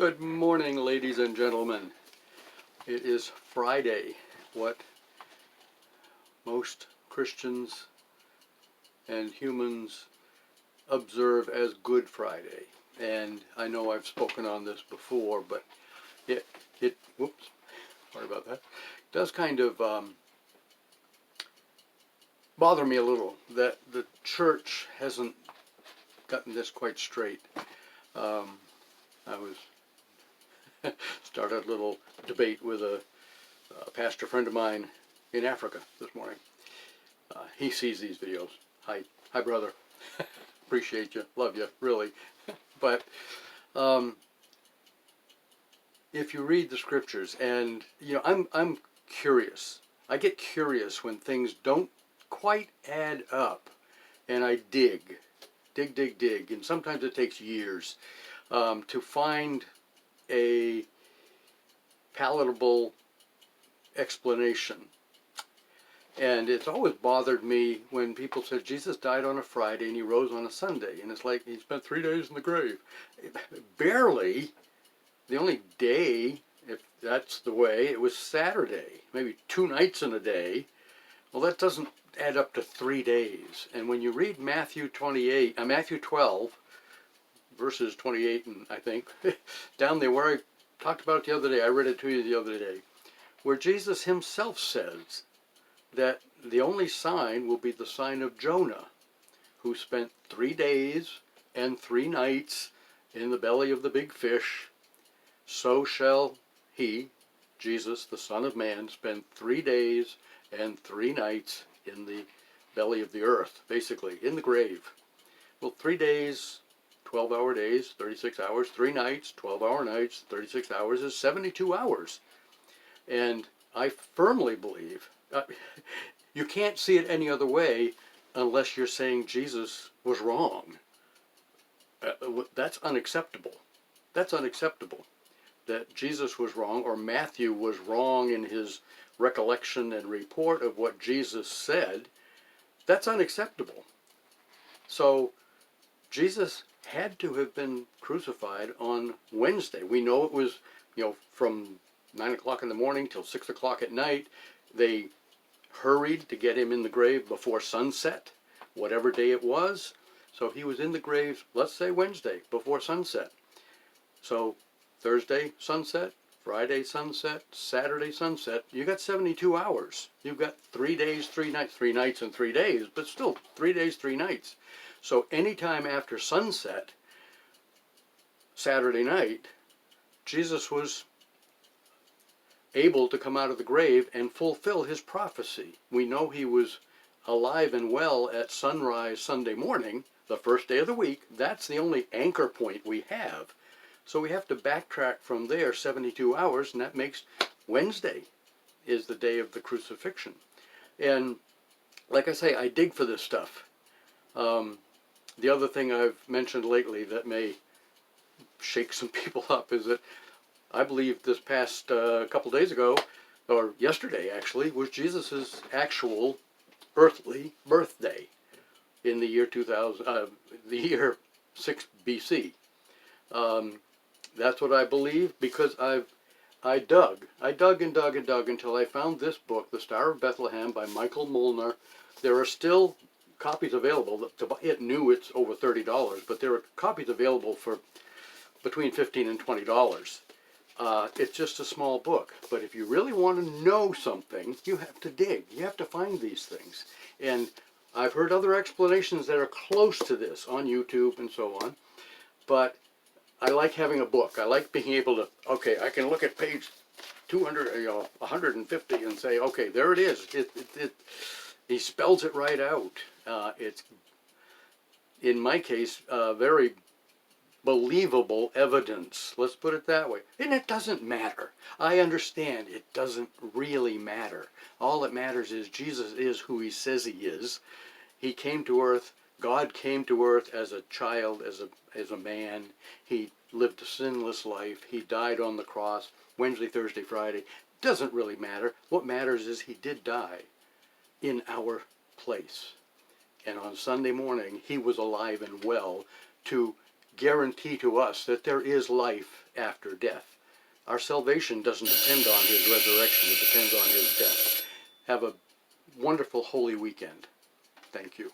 Good morning, ladies and gentlemen. It is Friday, what most Christians and humans observe as Good Friday. And I know I've spoken on this before, but whoops, sorry about that, does kind of bother me a little that the church hasn't gotten this quite straight. I was started a little debate with a pastor friend of mine in Africa this morning. He sees these videos. Hi, brother. Appreciate you, love you, really. But if you read the scriptures, and I'm curious. I get curious when things don't quite add up, and I dig, and sometimes it takes years to find a palatable explanation. And it's always bothered me when people said Jesus died on a Friday and he rose on a Sunday, and it's like he spent 3 days in the grave. Barely. The only day, if that's the way, it was Saturday, maybe 2 nights in a day. Well, that doesn't add up to 3 days. And when you read Matthew 12, verses 28, and I think, down there where I talked about it the other day, I read it to you the other day, where Jesus himself says that the only sign will be the sign of Jonah, who spent 3 days and 3 nights in the belly of the big fish. So shall he, Jesus, the Son of Man, spend 3 days and 3 nights in the belly of the earth, basically, in the grave. Well, 3 days, 12-hour days, 36 hours, 3 nights, 12-hour nights, 36 hours is 72 hours. And I firmly believe, you can't see it any other way unless you're saying Jesus was wrong. That's unacceptable. That's unacceptable. That Jesus was wrong, or Matthew was wrong in his recollection and report of what Jesus said. That's unacceptable. So Jesus had to have been crucified on Wednesday. We know it was, from 9 o'clock in the morning till 6 o'clock at night. They hurried to get him in the grave before sunset, whatever day it was. So he was in the grave, let's say Wednesday, before sunset. So Thursday, sunset, Friday, sunset, Saturday, sunset. You got 72 hours. You've got 3 days, 3 nights, 3 nights and 3 days, but still 3 days, 3 nights. So anytime after sunset, Saturday night, Jesus was able to come out of the grave and fulfill his prophecy. We know he was alive and well at sunrise Sunday morning, the first day of the week. That's the only anchor point we have. So we have to backtrack from there 72 hours, and that makes Wednesday is the day of the crucifixion. And like I say, I dig for this stuff. The other thing I've mentioned lately that may shake some people up is that I believe this past couple days ago, or yesterday actually, was Jesus' actual earthly birthday in the year 2000, the year 6 BC. That's what I believe, because I dug until I found this book, The Star of Bethlehem by Michael Molnar. There are still copies available. It knew it's over $30, but there are copies available for between $15 and $20. It's just a small book, but if you really want to know something, you have to dig. You have to find these things. And I've heard other explanations that are close to this on YouTube and so on, but I like having a book. I like being able to, okay, I can look at page 200, 150 and say, okay, there it is. He spells it right out. It's, in my case, very believable evidence. Let's put it that way. And it doesn't matter. I understand it doesn't really matter. All that matters is Jesus is who he says he is. He came to earth. God came to earth as a child, as a man. He lived a sinless life. He died on the cross Wednesday, Thursday, Friday. Doesn't really matter. What matters is he did die in our place. And on Sunday morning, he was alive and well to guarantee to us that there is life after death. Our salvation doesn't depend on his resurrection, it depends on his death. Have a wonderful Holy Weekend. Thank you.